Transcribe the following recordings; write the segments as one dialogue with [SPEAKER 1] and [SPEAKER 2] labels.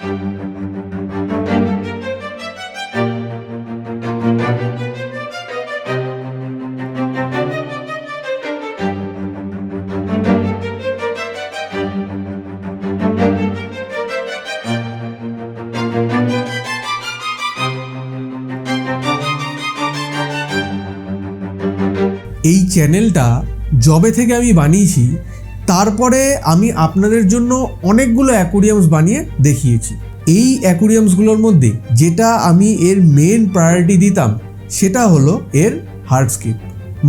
[SPEAKER 1] এই চ্যানেলটা যবে থেকে আমি বানিয়েছি তারপরে আমি আপনাদের জন্য অনেকগুলো অ্যাকোরিয়ামস বানিয়ে দেখিয়েছি। এই অ্যাকোরিয়ামসগুলোর মধ্যে যেটা আমি এর মেন প্রায়োরিটি দিতাম সেটা হলো এর হার্ডস্কেপ।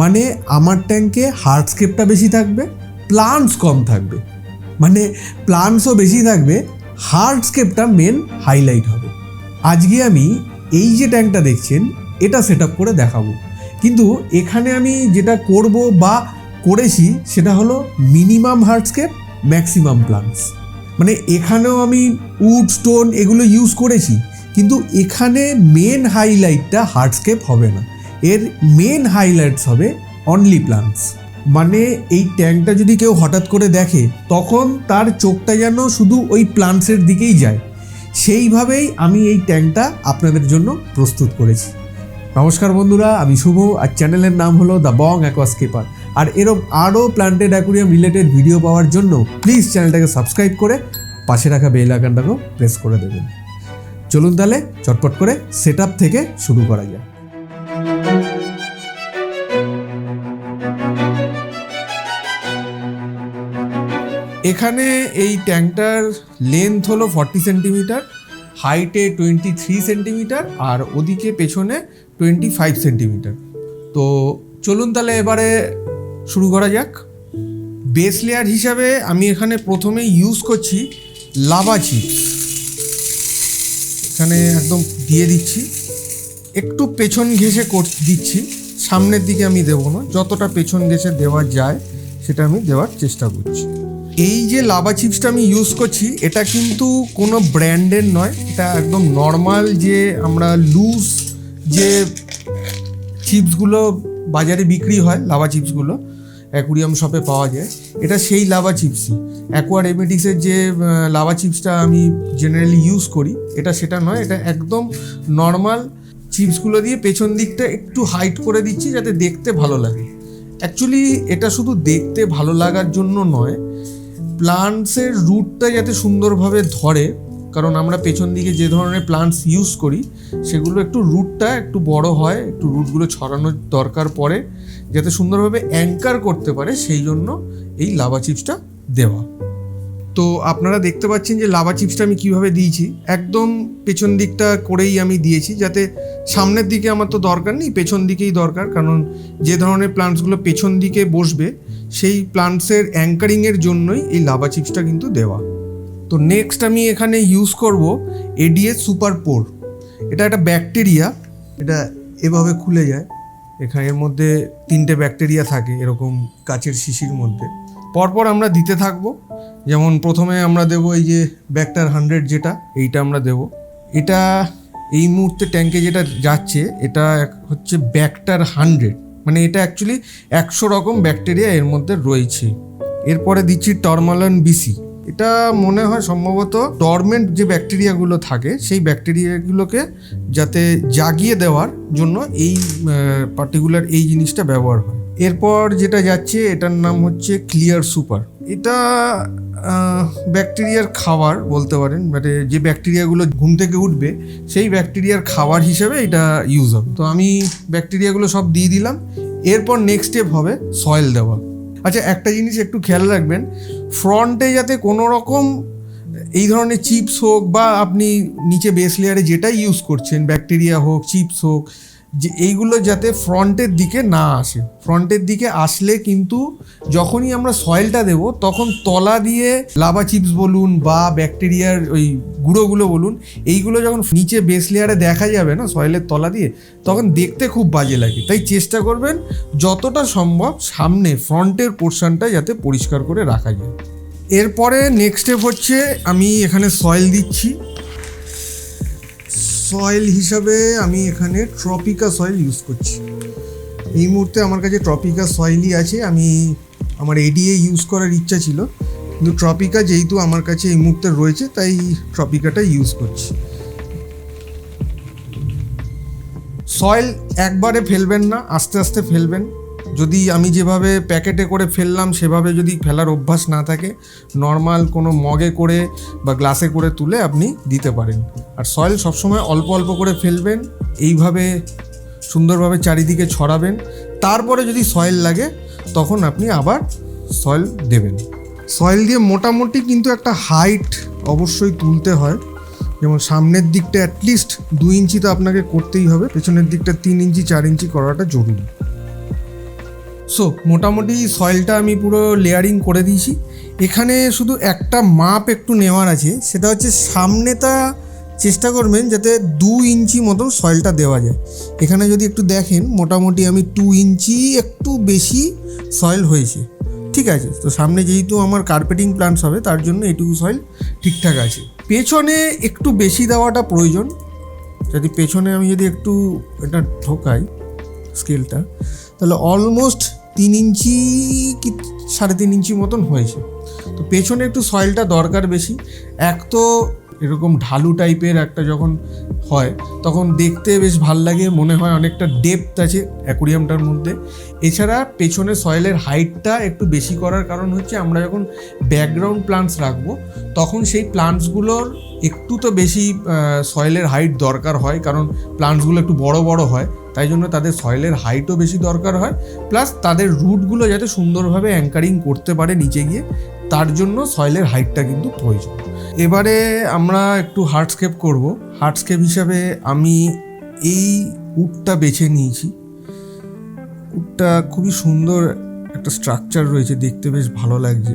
[SPEAKER 1] মানে আমার ট্যাঙ্কে হার্ডস্কেপটা বেশি থাকবে, প্লান্টস কম থাকবে। মানে প্লান্টসও বেশি থাকবে, হার্ডস্কেপটা মেন হাইলাইট হবে। আজকে আমি এই যে ট্যাঙ্কটা দেখছেন এটা সেট আপ করে দেখাবো। কিন্তু এখানে আমি যেটা করব বা করেছি সেটা হলো মিনিমাম হার্ডস্কেপ, ম্যাক্সিমাম প্লান্টস। মানে এখানেও আমি উড, স্টোন এগুলো ইউজ করেছি, কিন্তু এখানে মেন হাইলাইটটা হার্ডস্কেপ হবে না, এর মেন হাইলাইটস হবে অনলি প্লান্টস। মানে এই ট্যাঙ্কটা যদি কেউ হঠাৎ করে দেখে তখন তার চোখটা যেন শুধু ওই প্লান্টসের দিকেই যায়, সেইভাবেই আমি এই ট্যাঙ্কটা আপনাদের জন্য প্রস্তুত করেছি। নমস্কার বন্ধুরা, আমি শুভ, আর চ্যানেলের নাম হলো দ্য বং অ্যাকোয়াস্কেপার। আর এরকম আরও প্ল্যান্টেড অ্যাকোরিয়াম রিলেটেড ভিডিও পাওয়ার জন্য প্লিজ চ্যানেলটাকে সাবস্ক্রাইব করে পাশে রাখা বেল আইকনটাকেও প্রেস করে দেবেন। চলুন তাহলে চটপট করে সেট আপ থেকে শুরু করা যায়। এখানে এই ট্যাঙ্কটার লেন্থ হলো 40 সেন্টিমিটার, হাইটে 23 সেন্টিমিটার, আর ওদিকে পেছনে 25 সেন্টিমিটার। তো চলুন তাহলে এবারে শুরু করা যাক। বেস লেয়ার হিসাবে আমি এখানে প্রথমে ইউজ করছি লাভা চিপস। এখানে একদম দিয়ে দিচ্ছি, একটু পেছন ঘেঁষে দিচ্ছি, সামনের দিকে আমি দেবো না, যতটা পেছন ঘেঁষে দেওয়া যায় সেটা আমি দেওয়ার চেষ্টা করছি। এই যে লাভা চিপসটা আমি ইউজ করছি এটা কিন্তু কোনো ব্র্যান্ডের নয়, এটা একদম নর্মাল যে আমরা লুজ যে চিপসগুলো বাজারে বিক্রি হয়, লাভা চিপসগুলো অ্যাকোরিয়াম শপে পাওয়া যায়, এটা সেই লাভা চিপসই। অ্যাকোয়া রেমেডিসের যে লাভা চিপসটা আমি জেনারেলি ইউজ করি এটা সেটা নয়, এটা একদম নর্মাল চিপসগুলো দিয়ে পেছন দিকটা একটু হাইট করে দিচ্ছি যাতে দেখতে ভালো লাগে। অ্যাকচুয়ালি এটা শুধু দেখতে ভালো লাগার জন্য নয়, প্লান্টসের রুটটা যাতে সুন্দরভাবে ধরে, কারণ আমরা পেছন দিকে যে ধরনের প্লান্টস ইউজ করি সেগুলো একটু রুটটা একটু বড় হয়, একটু রুটগুলো ছড়ানোর দরকার পড়ে যাতে সুন্দরভাবে অ্যাঙ্কার করতে পারে, সেই জন্য এই লাভা চিপসটা দেওয়া। তো আপনারা দেখতে পাচ্ছেন যে লাভা চিপসটা আমি কীভাবে দিয়েছি, একদম পেছন দিকটা করেই আমি দিয়েছি, যাতে সামনের দিকে আমার তো দরকার নেই, পেছন দিকেই দরকার, কারণ যে ধরনের প্লান্টসগুলো পেছন দিকে বসবে সেই প্লান্টসের অ্যাঙ্কারিংয়ের জন্যই এই লাভা চিপসটা কিন্তু দেওয়া। তো নেক্সট আমি এখানে ইউজ করব এডিএস সুপার পোর। এটা একটা ব্যাকটেরিয়া, এটা এভাবে খুলে যায়, এখানে এর মধ্যে 3টে ব্যাকটেরিয়া থাকে এরকম কাচের শিশির মধ্যে। পরপর আমরা দিতে থাকবো, যেমন প্রথমে আমরা দেবো এই যে ব্যাকটার 100, যেটা এইটা আমরা দেবো। এটা এই মুহূর্তে ট্যাঙ্কে যেটা যাচ্ছে এটা হচ্ছে ব্যাকটার 100, মানে এটা অ্যাকচুয়ালি 100 রকম ব্যাকটেরিয়া এর মধ্যে রয়েছে। এরপরে দিচ্ছি টরমালন বিসি। এটা মনে হয় সম্ভবত ডরমেন্ট যে ব্যাকটেরিয়াগুলো থাকে সেই ব্যাকটেরিয়াগুলোকে যাতে জাগিয়ে দেওয়ার জন্য এই পার্টিকুলার এই জিনিসটা ব্যবহার হয়। এরপর যেটা যাচ্ছে এটার নাম হচ্ছে ক্লিয়ার সুপার। এটা ব্যাকটেরিয়ার খাবার বলতে পারেন, মানে যে ব্যাকটেরিয়াগুলো ঘুম থেকে উঠবে সেই ব্যাকটেরিয়ার খাবার হিসেবে এটা ইউজ হবে। তো আমি ব্যাকটেরিয়াগুলো সব দিয়ে দিলাম। এরপর নেক্সট স্টেপ হবে সয়েল দেওয়া। আচ্ছা, একটা জিনিস একটু খেয়াল রাখবেন, ফ্রন্টে যাতে কোনো রকম এই ধরনের চিপস হোক বা আপনি নিচে বেস লেয়ারে যেটাই ইউজ করছেন, ব্যাকটেরিয়া হোক, চিপস হোক, যে এইগুলো যাতে ফ্রন্টের দিকে না আসে। ফ্রন্টের দিকে আসলে কিন্তু যখনই আমরা সয়েলটা দেব তখন তলা দিয়ে লাভা চিপস বলুন বা ব্যাকটেরিয়ার ওই গুঁড়োগুলো বলুন, এইগুলো যখন নিচে বেস লেয়ারে দেখা যাবে না সয়েলের তলা দিয়ে, তখন দেখতে খুব বাজে লাগে। তাই চেষ্টা করবেন যতটা সম্ভব সামনে ফ্রন্টের পোর্শনটা যাতে পরিষ্কার করে রাখা যায়। এরপরে নেক্সট স্টেপ হচ্ছে আমি এখানে সয়েল দিচ্ছি। সয়েল হিসাবে আমি এখানে ট্রপিকা সয়েল ইউজ করছি। এই মুহূর্তে আমার কাছে ট্রপিকা সয়েলই আছে। আমার এডিএ ইউজ করার ইচ্ছা ছিল, কিন্তু ট্রপিকা যেহেতু আমার কাছে এই মুহূর্তে রয়েছে তাই ট্রপিকাটা ইউজ করছি। সয়েল একবারে ফেলবেন না, আস্তে আস্তে ফেলবেন। যদি আমি যেভাবে প্যাকেটে করে ফেললাম সেভাবে যদি ফেলার অভ্যাস না থাকে, নর্মাল কোনো মগে করে বা গ্লাসে করে তুলে আপনি দিতে পারেন। আর সয়েল সবসময় অল্প অল্প করে ফেলবেন, এইভাবে সুন্দরভাবে চারিদিকে ছড়াবেন। তারপরে যদি সয়েল লাগে তখন আপনি আবার সয়েল দেবেন। সয়েল দিয়ে মোটামুটি কিন্তু একটা হাইট অবশ্যই তুলতে হয়। যেমন সামনের দিকটা অ্যাটলিস্ট 2 ইঞ্চি তো আপনাকে করতেই হবে, পেছনের দিকটা 3 ইঞ্চি 4 ইঞ্চি করাটা জরুরি। সো মোটামুটি সয়েলটা আমি পুরো লেয়ারিং করে দিয়েছি। এখানে শুধু একটা মাপ একটু নেওয়ার আছে, সেটা হচ্ছে সামনেটা চেষ্টা করবেন যাতে 2 ইঞ্চি মতন সয়েলটা দেওয়া যায়। এখানে যদি একটু দেখেন মোটামুটি আমি 2 ইঞ্চি একটু বেশি সয়েল হয়েছে, ঠিক আছে। তো সামনে যেহেতু আমার কার্পেটিং প্ল্যান্টস হবে তার জন্য এইটুকু সয়েল ঠিকঠাক আছে। পেছনে একটু বেশি দেওয়াটা প্রয়োজন। যদি পেছনে আমি যদি একটু এটা ঢোকাই স্কেলটা, তাহলে অলমোস্ট 3 ইঞ্চি কি 3.5 ইঞ্চি মতন হয়েছে। তো পেছনে একটু সয়েলটা দরকার বেশি। এক তো এরকম ঢালু টাইপের একটা যখন হয় তখন দেখতে বেশ ভাল লাগে, মনে হয় অনেকটা ডেপথ আছে অ্যাকোরিয়ামটার মধ্যে। এছাড়া পেছনে সয়েলের হাইটটা একটু বেশি করার কারণ হচ্ছে আমরা যখন ব্যাকগ্রাউন্ড প্লান্টস রাখবো তখন সেই প্লান্টসগুলোর একটু তো বেশি সয়েলের হাইট দরকার হয়, কারণ প্লান্টসগুলো একটু বড় বড় হয়, তাই জন্য তাদের সয়েলের হাইটও বেশি দরকার হয়। প্লাস তাদের রুটগুলো যাতে সুন্দরভাবে অ্যাঙ্কারিং করতে পারে নিচে গিয়ে, তার জন্য সয়েলের হাইটটা কিন্তু প্রয়োজন। এবারে আমরা একটু হার্ডস্কেপ করব। হার্ডস্কেপ হিসাবে আমি এই উডটা বেছে নিয়েছি। উডটা খুবই সুন্দর একটা স্ট্রাকচার রয়েছে, দেখতে বেশ ভালো লাগছে।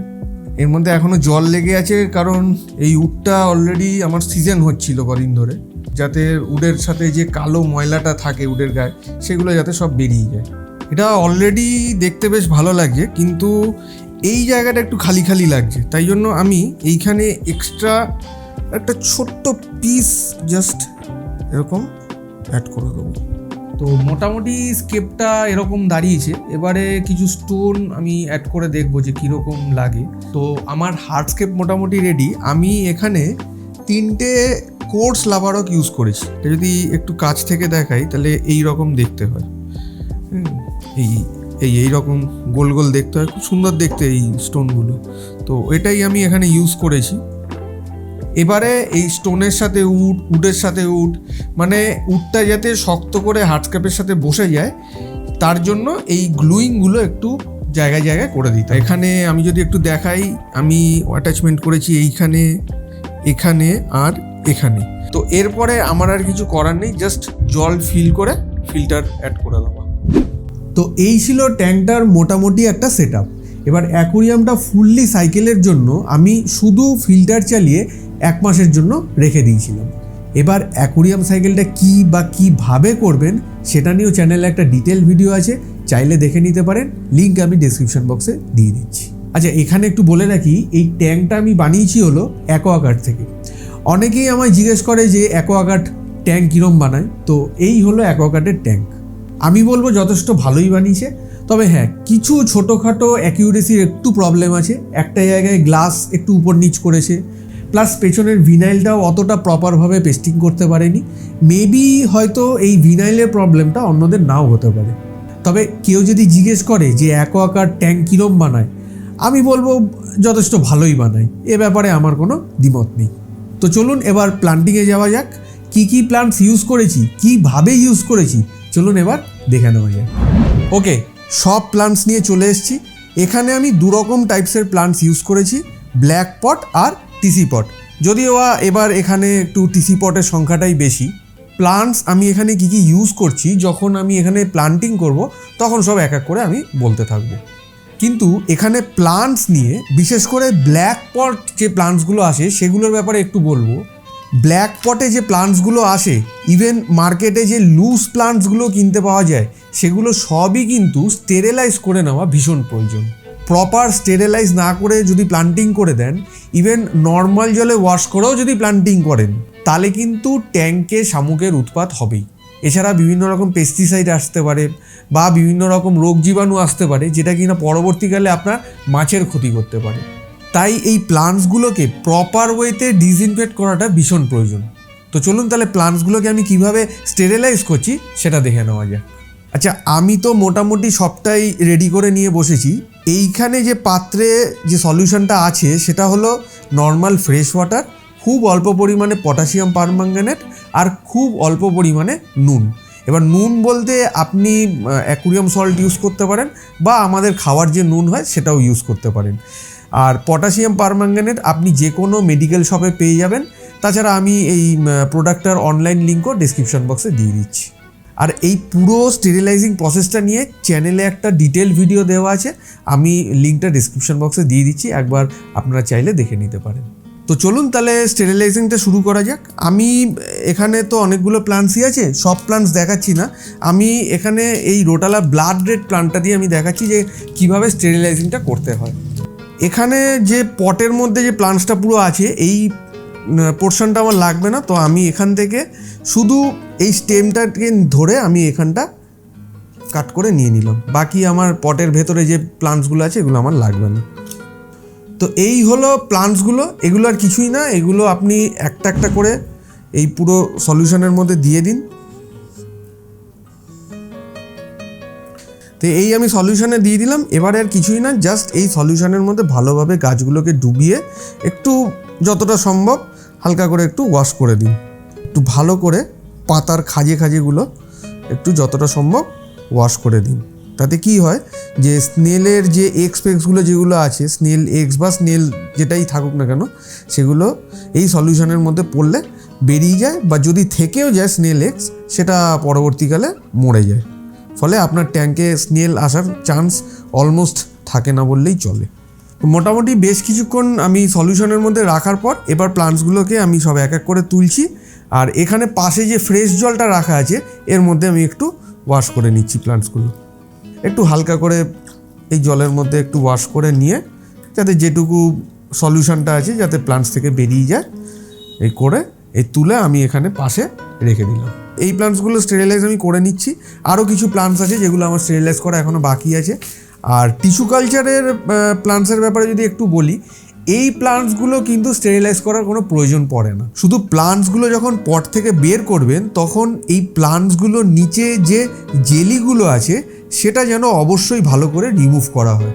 [SPEAKER 1] এর মধ্যে এখনও জল লেগে আছে, কারণ এই উডটা অলরেডি আমার সিজন হচ্ছিল কদিন ধরে, যাতে উডের সাথে যে কালো ময়লাটা থাকে উডের গায়ে সেগুলো যাতে সব বেরিয়ে যায়। এটা অলরেডি দেখতে বেশ ভালো লাগছে, কিন্তু এই জায়গাটা একটু খালি খালি লাগছে, তাই জন্য আমি এইখানে এক্সট্রা একটা ছোট্ট পিস জাস্ট এরকম অ্যাড করে দেবো। তো মোটামুটি স্কেপটা এরকম দাঁড়িয়েছে। এবারে কিছু স্টোন আমি অ্যাড করে দেখবো যে কীরকম লাগে। তো আমার হার্ডস্কেপ মোটামুটি রেডি। আমি এখানে 3টে কোর্স লাভারক ইউজ করেছি। যদি একটু কাছ থেকে দেখাই তাহলে এই রকম দেখতে হয়, এই রকম গোল গোল দেখতে হয়, খুব সুন্দর দেখতে এই স্টোনগুলো। তো এটাই আমি এখানে ইউজ করেছি। এবারে এই স্টোনের সাথে উডের সাথে মানে উডটা যাতে শক্ত করে হার্ডস্কেপের সাথে বসে যায় তার জন্য এই গ্লুইংগুলো একটু জায়গায় জায়গায় করে দিতে। এখানে আমি যদি একটু দেখাই, আমি অ্যাটাচমেন্ট করেছি এইখানে, এখানে আর এখানে। তো এরপরে আমার আর কিছু করার নেই, জাস্ট জল ফিল করে ফিল্টার অ্যাড করে দেওয়া। তো এই ছিল ট্যাঙ্কটার মোটামুটি একটা সেট আপ। এবার অ্যাকোরিয়ামটা ফুললি সাইকেলের জন্য আমি শুধু ফিল্টার চালিয়ে 1 মাসের জন্য রেখে দিয়েছিলাম। এবার অ্যাকোরিয়াম সাইকেলটা কী বা কীভাবে করবেন সেটা নিয়েও চ্যানেলে একটা ডিটেল ভিডিও আছে, চাইলে দেখে নিতে পারেন, লিঙ্ক আমি ডেসক্রিপশন বক্সে দিয়ে দিচ্ছি। আচ্ছা, এখানে একটু বলে রাখি, এই ট্যাঙ্কটা আমি বানিয়েছি হলো অ্যাকোয়াগার্ড থেকে। অনেকেই আমায় জিজ্ঞেস করে যে অ্যাকোয়াগার্ড ট্যাঙ্ক কীরকম বানায়। তো এই হলো অ্যাকোয়াগার্ডের ট্যাঙ্ক। আমি বলবো যথেষ্ট ভালোই বানিয়েছে, তবে হ্যাঁ কিছু ছোটোখাটো অ্যাকিউরেসির একটু প্রবলেম আছে। একটা জায়গায় গ্লাস একটু উপর নিচ করেছে, প্লাস পেছনের ভিনাইলটাও অতটা প্রপারভাবে পেস্টিং করতে পারেনি। মেবি হয়তো এই ভিনাইলের প্রবলেমটা অন্যদের নাও হতে পারে। তবে কেউ যদি জিজ্ঞেস করে যে অ্যাকোয়াগার্ড ট্যাঙ্ক কীরকম বানায়, আমি বলবো যথেষ্ট ভালোই বানায়, এ ব্যাপারে আমার কোনো দ্বিমত নেই। তো চলুন এবার প্লান্টিংয়ে যাওয়া যাক। কী কী প্লান্টস ইউজ করেছি, কীভাবে ইউজ করেছি, চলুন এবার দেখে নেওয়া যায়। ওকে, সব প্লান্টস নিয়ে চলে এসেছি। এখানে আমি 2 রকম টাইপসের প্লান্টস ইউজ করেছি, ব্ল্যাক পট আর টিসি পট। যদিও এবার এখানে একটু টিসি পটের সংখ্যাটাই বেশি। প্লান্টস আমি এখানে কী কী ইউজ করছি যখন আমি এখানে প্লান্টিং করব তখন সব এক এক করে আমি বলতে থাকবো। কিন্তু এখানে প্লান্টস নিয়ে বিশেষ করে ব্ল্যাক পট যে প্লান্টসগুলো আসে সেগুলোর ব্যাপারে একটু বলবো। ব্ল্যাক পটে যে প্লান্টসগুলো আসে, ইভেন মার্কেটে যে লুজ প্লান্টসগুলো কিনতে পাওয়া যায়, সেগুলো সবই কিন্তু স্টেরিলাইজ করে নেওয়া ভীষণ প্রয়োজন। প্রপার স্টেরিলাইজ না করে যদি প্লান্টিং করে দেন, ইভেন নর্মাল জলে ওয়াশ করেও যদি প্লান্টিং করেন, তাহলে কিন্তু ট্যাঙ্কে শামুকের উৎপাত হবেই। এছাড়া বিভিন্ন রকম পেস্টিসাইড আসতে পারে বা বিভিন্ন রকম রোগ জীবাণু আসতে পারে, যেটা কিনা পরবর্তীকালে আপনার মাছের ক্ষতি করতে পারে। তাই এই প্লান্টসগুলোকে প্রপার ওয়েতে ডিসইনফেক্ট করাটা ভীষণ প্রয়োজন। তো চলুন তাহলে প্লান্টসগুলোকে আমি কিভাবে স্টেরিলাইজ করছি সেটা দেখে নেওয়া যাক। আচ্ছা, আমি তো মোটামুটি সবটাই রেডি করে নিয়ে বসেছি। এইখানে যে পাত্রে যে সলিউশনটা আছে সেটা হলো নর্মাল ফ্রেশ ওয়াটার, খুব অল্প পরিমাণে পটাশিয়াম পারম্যাঙ্গানেট আর খুব অল্প পরিমাণে নুন। এবার নুন বলতে আপনি অ্যাকুরিয়াম সল্ট ইউজ করতে পারেন বা আমাদের খাওয়ার যে নুন হয় সেটাও ইউজ করতে পারেন। আর পটাশিয়াম পারম্যাঙ্গানেট আপনি যে কোনো মেডিকেল শপে পেয়ে যাবেন। তাছাড়া আমি এই প্রোডাক্টটার অনলাইন লিঙ্কও ডেসক্রিপশন বক্সে দিয়ে দিচ্ছি। আর এই পুরো স্টেরিলাইজিং প্রসেসটা নিয়ে চ্যানেলে একটা ডিটেল ভিডিও দেওয়া আছে, আমি লিঙ্কটা ডেসক্রিপশন বক্সে দিয়ে দিচ্ছি, একবার আপনারা চাইলে দেখে নিতে পারেন। তো চলুন তাহলে স্টেরিলাইজিংটা শুরু করা যাক। আমি এখানে তো অনেকগুলো প্লান্টসই আছে, সব প্লান্টস দেখাচ্ছি না। আমি এখানে এই রোটালা ব্লাড রেড প্লান্টটা দিয়ে আমি দেখাচ্ছি যে কিভাবে স্টেরিলাইজিংটা করতে হয়। এখানে যে পটের মধ্যে যে প্লান্টসটা পুরো আছে এই পোর্শনটা আমার লাগবে না, তো আমি এখান থেকে শুধু এই স্টেমটাকে ধরে আমি এখানটা কাট করে নিয়ে নিলাম। বাকি আমার পটের ভেতরে যে প্লান্টসগুলো আছে এগুলো আমার লাগবে না। তো এই হলো প্লান্টসগুলো, এগুলো আর কিছুই না, এগুলো আপনি একটা একটা করে এই পুরো সলিউশনের মধ্যে দিয়ে দিন। তো এই আমি সলিউশনে দিয়ে দিলাম। এবারে আর কিছুই না, জাস্ট এই সলিউশনের মধ্যে ভালোভাবে গাছগুলোকে ডুবিয়ে একটু যতটা সম্ভব হালকা করে একটু ওয়াশ করে দিন। একটু ভালো করে পাতার খাজেগুলো একটু যতটা সম্ভব ওয়াশ করে দিন। তাতে কি হয় যে স্নেলের যে এক্সগুলো যেগুলো আছে, স্নেল এক্স বা স্নেল যেটাই থাকুক না কেন, সেগুলো এই সলিউশনের মধ্যে পড়লে বেরিয়ে যায়, বা যদি থেকেও যায় স্নেল এক্স সেটা পরবর্তীকালে মরে যায়। ফলে আপনার ট্যাঙ্কে স্নেল আসার চান্স অলমোস্ট থাকে না বললেই চলে। মোটামুটি বেশ কিছুক্ষণ আমি সলিউশনের মধ্যে রাখার পর এবার প্লান্টসগুলোকে আমি সব এক এক করে তুলছি। আর এখানে পাশে যে ফ্রেশ জলটা রাখা আছে এর মধ্যে আমি একটু ওয়াশ করে নিচ্ছি প্লান্টসগুলো। একটু হালকা করে এই জলের মধ্যে একটু ওয়াশ করে নিয়ে যাতে যেটুকু সলিউশনটা আছে যাতে প্লান্টস থেকে বেরিয়ে যায়, এই করে এই তুলে আমি এখানে পাশে রেখে দিলাম। এই প্লান্টসগুলো স্টেরিলাইজ আমি করে নিচ্ছি। আরও কিছু প্লান্টস আছে যেগুলো আমার স্টেরিলাইজ করা এখনও বাকি আছে। আর টিস্যু কালচারের প্লান্টসের ব্যাপারে যদি একটু বলি, এই প্লান্টসগুলো কিন্তু স্টেরিলাইজ করার কোনো প্রয়োজন পড়ে না। শুধু প্লান্টসগুলো যখন পট থেকে বের করবেন তখন এই প্লান্টসগুলোর নিচে যে জেলিগুলো আছে সেটা যেন অবশ্যই ভালো করে রিমুভ করা হয়।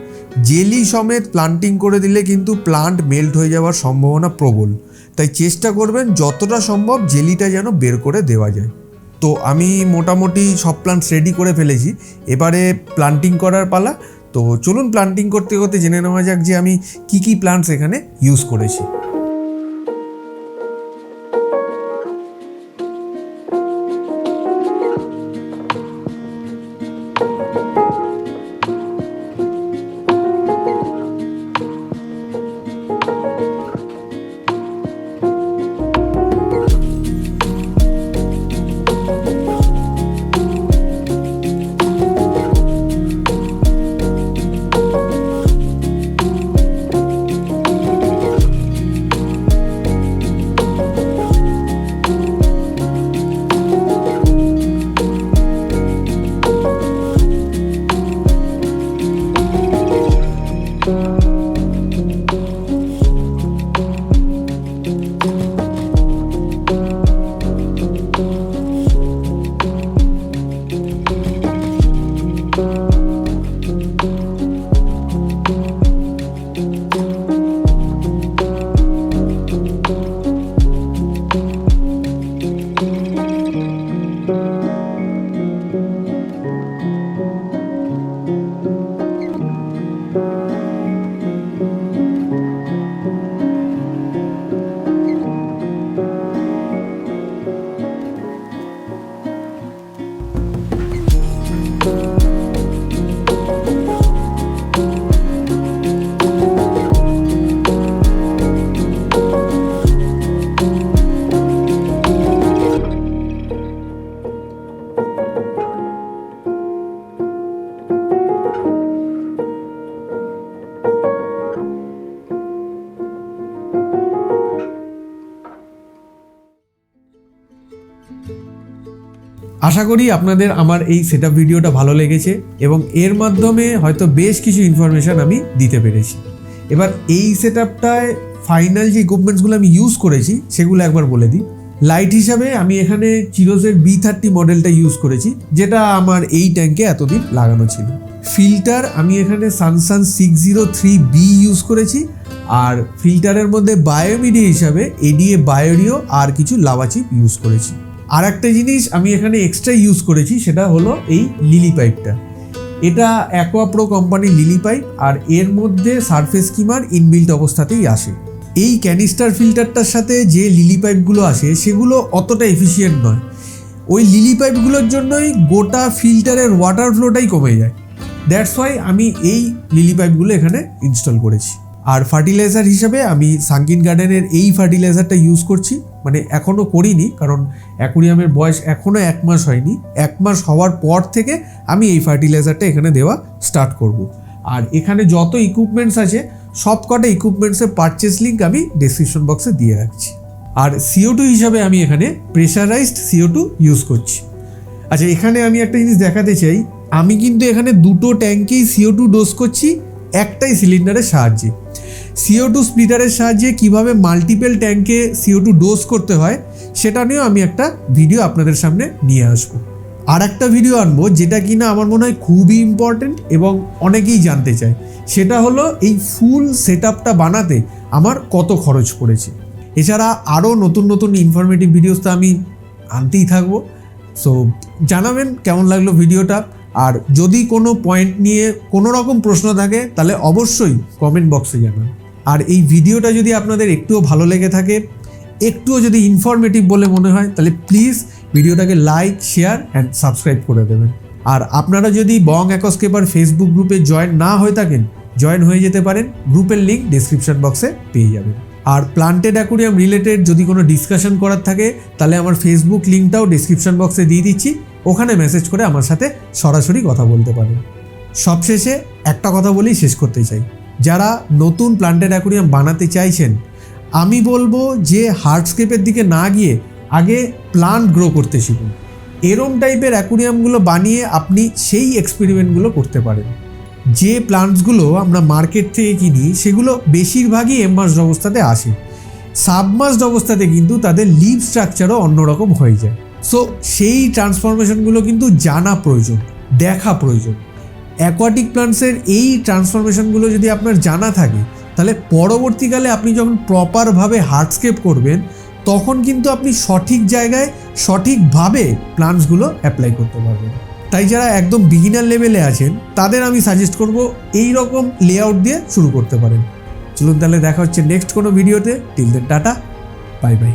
[SPEAKER 1] জেলি সমেত প্লান্টিং করে দিলে কিন্তু প্লান্ট মেল্ট হয়ে যাওয়ার সম্ভাবনা প্রবল, তাই চেষ্টা করবেন যতটা সম্ভব জেলিটা যেন বের করে দেওয়া যায়। তো আমি মোটামুটি সব প্লান্টস রেডি করে ফেলেছি, এবারে প্লান্টিং করার পালা। তো চলুন প্লান্টিং করতে করতে জেনে নেওয়া যাক যে আমি কি প্লান্টস এখানে ইউজ করেছি। আশা করি আপনাদের আমার এই সেটআপ ভিডিওটা ভালো লেগেছে এবং এর মাধ্যমে হয়তো বেশ কিছু ইনফরমেশন আমি দিতে পেরেছি। এবার এই সেটআপটায় ফাইনাল যে ইকুইপমেন্টসগুলো আমি ইউজ করেছি সেগুলো একবার বলে দিই। লাইট হিসাবে আমি এখানে চিরোজের B30 মডেলটা ইউজ করেছি, যেটা আমার এই ট্যাঙ্কে এতদিন লাগানো ছিল। ফিল্টার আমি এখানে সানসান 603B ইউজ করেছি, আর ফিল্টারের মধ্যে বায়োমিডিয়া হিসাবে এডিএ বায়োরিও আর কিছু লাভা চিপ ইউজ করেছি। আর একটা জিনিস আমি এখানে এক্সট্রা ইউজ করেছি, সেটা হলো এই লিলি পাইপটা। এটা অ্যাকোয়াপ্রো কোম্পানির লিলি পাইপ, আর এর মধ্যে সারফেস স্কিমার ইনবিল্ট অবস্থাতেই আসে। এই ক্যানিস্টার ফিল্টারটার সাথে যে লিলি পাইপগুলো আসে সেগুলো অতটা এফিসিয়েন্ট নয়। ওই লিলি পাইপগুলোর জন্যই গোটা ফিল্টারের ওয়াটার ফ্লোটাই কমে যায়। দ্যাটস ওয়াই আমি এই লিলি পাইপগুলো এখানে ইনস্টল করেছি। আর ফার্টিলাইজার হিসাবে আমি সানকিন গার্ডেনের এই ফার্টিলাইজারটা ইউজ করছি, মানে এখনও করিনি কারণ অ্যাকুরিয়ামের বয়স এখনও 1 মাস হয়নি। 1 মাস হওয়ার পর থেকে আমি এই ফার্টিলাইজারটা এখানে দেওয়া স্টার্ট করব। আর এখানে যত ইকুইপমেন্টস আছে সব কটা ইকুইপমেন্টসের পারচেস লিঙ্ক আমি ডেসক্রিপশন বক্সে দিয়ে রাখছি। আর CO2 হিসাবে আমি এখানে প্রেশারাইজড CO2 ইউজ করছি। আচ্ছা, এখানে আমি একটা জিনিস দেখাতে চাই, আমি কিন্তু এখানে দুটো ট্যাঙ্কেই CO2 ডোজ করছি একটাই সিলিন্ডারের সাহায্যে। CO2 স্প্লিটারের সাহায্যে কিভাবে মাল্টিপল ট্যাঙ্কে CO2 ডোজ করতে হয় সেটা নিয়েও আমি একটা ভিডিও আপনাদের সামনে নিয়ে আসবো। আর একটা ভিডিও আনবো যেটা কিনা আমার মনে হয় খুবই ইম্পর্টেন্ট এবং অনেকেই জানতে চায়, সেটা হলো এই ফুল সেটআপটা বানাতে আমার কত খরচ পড়েছে। এছাড়া আরও নতুন নতুন ইনফরমেটিভ ভিডিওস তো আমি আনতেই থাকবো। সো জানাবেন কেমন লাগলো ভিডিওটা, আর যদি কোনো পয়েন্ট নিয়ে কোনো রকম প্রশ্ন থাকে তাহলে অবশ্যই কমেন্ট বক্সে জানান। আর এই ভিডিওটা যদি আপনাদের একটুও ভালো লেগে থাকে, একটুও যদি ইনফরমেটিভ বলে মনে হয়, তাহলে প্লিজ ভিডিওটাকে লাইক, শেয়ার অ্যান্ড সাবস্ক্রাইব করে দেবেন। আর আপনারা যদি বং অ্যাকোস্কেপার ফেসবুক গ্রুপে জয়েন না হয়ে থাকেন, জয়েন হয়ে যেতে পারেন, গ্রুপের লিঙ্ক ডেসক্রিপশন বক্সে পেয়ে যাবেন। আর প্লান্টেড অ্যাকুরিয়াম রিলেটেড যদি কোনো ডিসকাশন করার থাকে তাহলে আমার ফেসবুক লিঙ্কটাও ডেসক্রিপশন বক্সে দিয়ে দিচ্ছি, ওখানে মেসেজ করে আমার সাথে সরাসরি কথা বলতে পারেন। সবশেষে একটা কথা বলেই শেষ করতে চাই, যারা নতুন প্লান্টেড অ্যাকুরিয়াম বানাতে চাইছেন, আমি বলবো যে হার্ডস্কেপের দিকে না গিয়ে আগে প্লান্ট গ্রো করতে শিখুন। এরম টাইপের অ্যাকুরিয়ামগুলো বানিয়ে আপনি সেই এক্সপেরিমেন্টগুলো করতে পারেন। যে প্লান্টসগুলো আমরা মার্কেট থেকে কিনি সেগুলো বেশিরভাগই এমমার্সড অবস্থাতে আসে, সাবমার্সড অবস্থাতে কিন্তু তাদের লিভ স্ট্রাকচারও অন্যরকম হয়ে যায়। সো সেই ট্রান্সফরমেশনগুলো কিন্তু জানা প্রয়োজন, দেখা প্রয়োজন। অ্যাকোয়াটিক প্লান্টসের এই ট্রান্সফরমেশনগুলো যদি আপনার জানা থাকে, তাহলে পরবর্তীকালে আপনি যখন প্রপারভাবে হার্ডস্কেপ করবেন তখন কিন্তু আপনি সঠিক জায়গায় সঠিকভাবে প্লান্টসগুলো অ্যাপ্লাই করতে পারবেন। তাই যারা একদম বিগিনার লেভেলে আছেন তাদের আমি সাজেস্ট করব এই রকম লেআউট দিয়ে শুরু করতে পারেন। চলুন তাহলে দেখা হচ্ছে নেক্সট কোনো ভিডিওতে। Till then tata, bye by.